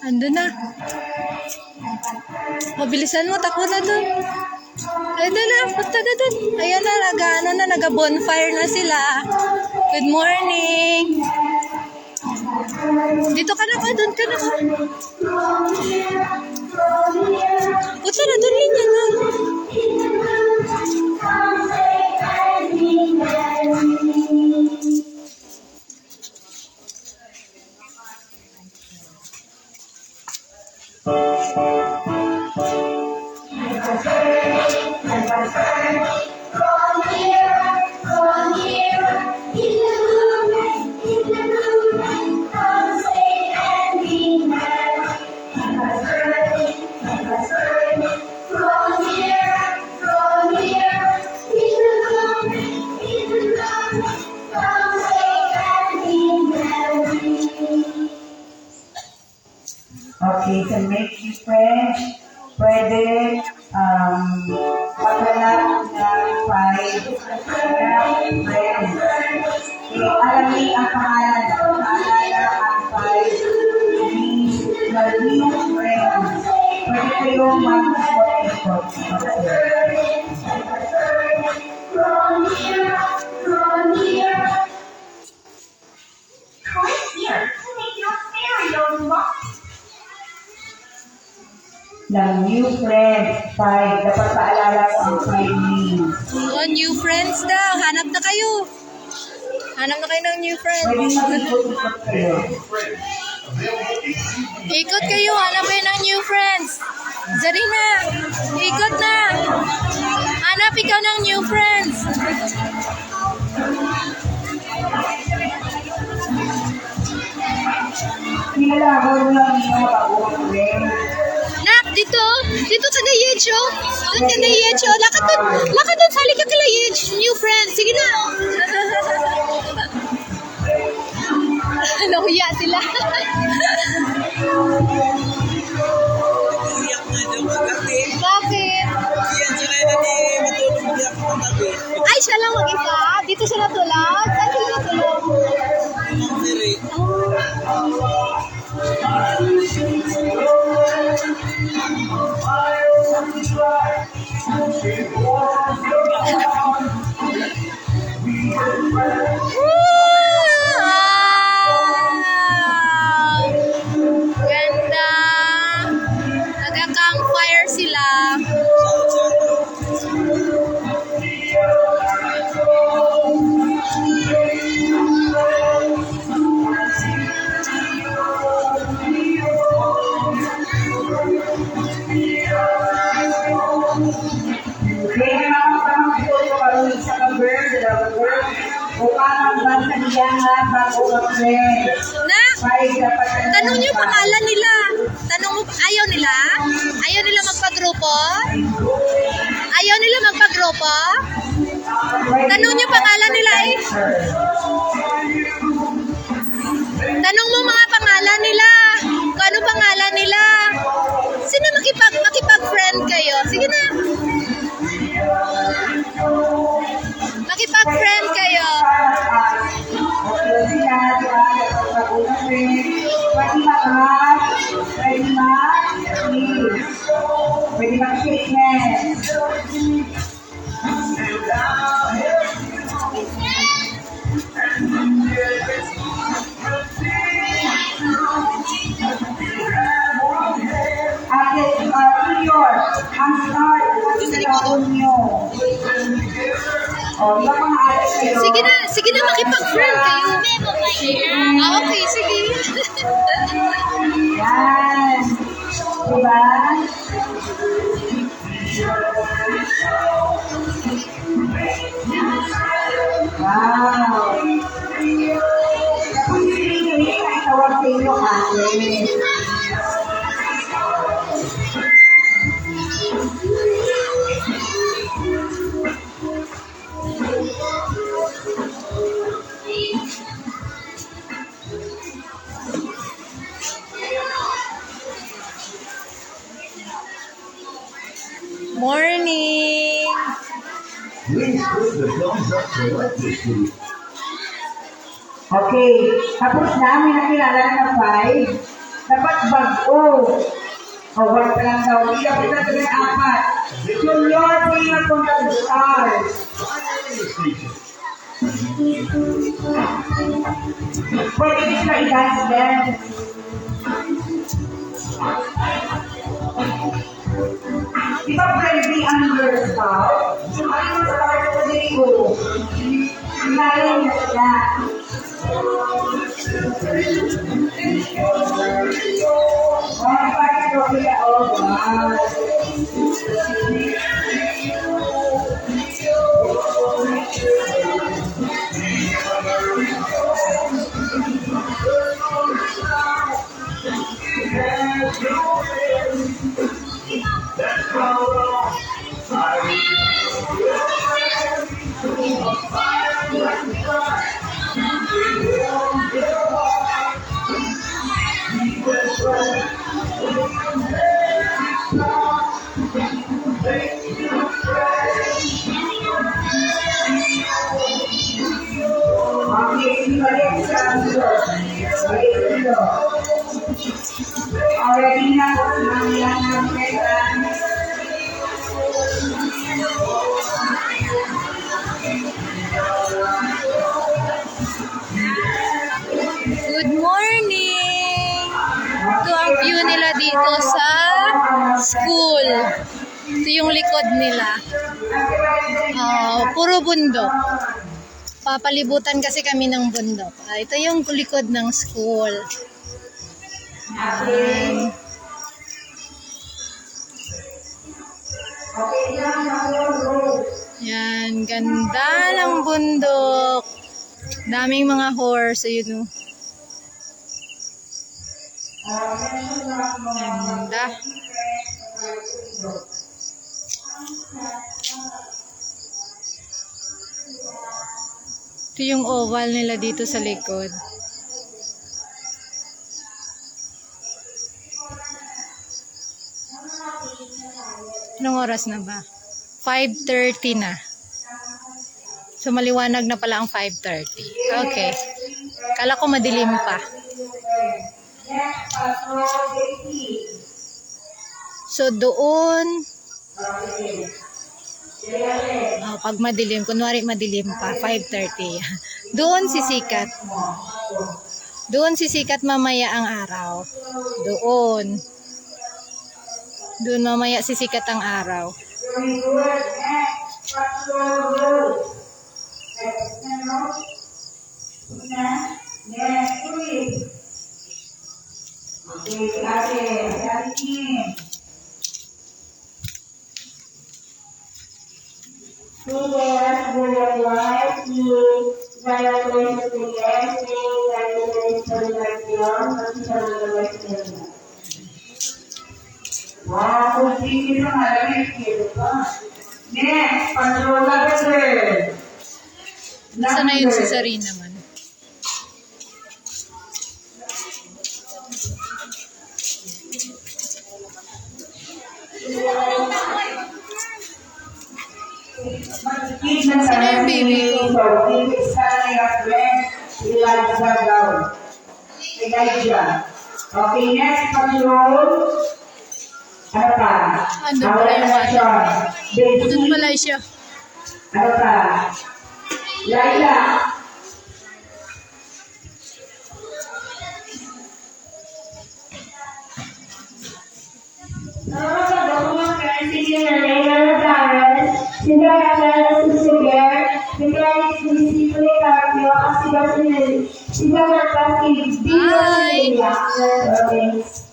Andun na. Mabilisan mo, takbo na dun. Ayun na, punta na dun. Ayan na, naga-bonfire na sila. Good morning. Dito ka na ka, dun ka na ka. Punta na dun, linya na. Okay, to make you friends, pwede paglalap ng 5 friends. Alamin ang pangalan ng paalala ang 5 means the new friends. Pwede kayong mag-ikot-ikot. Click here to make your stereo lock. Ng new friends, 5. Dapat paalala ko ang 5 means. Oh, new friends daw. Hanap na kayo. Hanap na kayo ng new friends. Pwede mag-ikot-ikot kayo. Ikot kayo. Hanap kayo ng new friends. Zarina, ikot na. Hanap ikaw ng new friends. Pinalagaw lang yung mga bagong friends. Nak, dito. Dito ka na, Yecho. Doon ka na, Yecho. Lakad doon. Lakad doon. Sali ka kila, Yecho. New friends. Sige na. Nahuya sila. Iyak nga daw kagabi. Bakit? Iyan sila na di matulog di ako kagabi. Ay, siya lang mag-isa. Dito siya natulog. Saan siya natulog? Ang siri. Wow! Ganda! Nagka-campfire sila. Kaya nakakapamang ko parang sa ka-bird, dalawa-bird, o parang basta niya nga bago ka-friends. Nak, Five, dapat ka tanong niyo pangalan nila. Tanong mo, ayaw nila? Ayaw nila magpagrupo? Ayaw nila magpagrupo? Tanong niyo pangalan nila eh. Tanong mo mga pangalan nila. Kung ano pangalan nila. Sino makipag-friend kayo? Sige na. Makipag-friend kayo. Pwede mag-shake hands. Junior, ang start sa unyo. O, iba pang aalis kayo. Sige na makipag-friend kayo. Ah, okay, sige. Yan. Diba? Wow. Kapag hindi kayo, tawag sa inyo kasi. Morning! Please put the thumbs up to like this video. Okay. Tapos na, may nakilala na 5. Dapat bag-o. O, wag pa lang daw. Hindi dapat na tuloy 4. Yung Lord, hindi na punta sa stars. Pwede din sila i-dance din. Di ba friendly ang girl scout? Ano yung start ko din ko? Layan na sila. Oh, parang ko kaya wow. Already na po sinangyan natin Good morning! Ito ang view nila dito sa school. Ito yung likod nila. Puro bundok. Papalibutan kasi kami ng bundok. Ito yung likod ng school. Yan, ganda ng bundok. Daming mga horse. Ayun, ganda. Ito yung oval nila dito sa likod. Anong oras na ba? 5:30 na. So maliwanag na pala ang 5:30. Okay. Kala ko madilim pa. So doon, pag madilim, kunwari madilim pa, 5:30. Doon sisikat. Doon sisikat mamaya ang araw. Doon. Doon mamaya sisikat ang araw. Wow, kung sige na malamig, kilo pa. Next, patrola ka, sir. Saan na yun si Sarina man? Sino yung baby ko? Okay, next, patrol. Ano pa? Ano ba yung Baby. doon pala siya. Ano pa? Laila. Bye! Bye!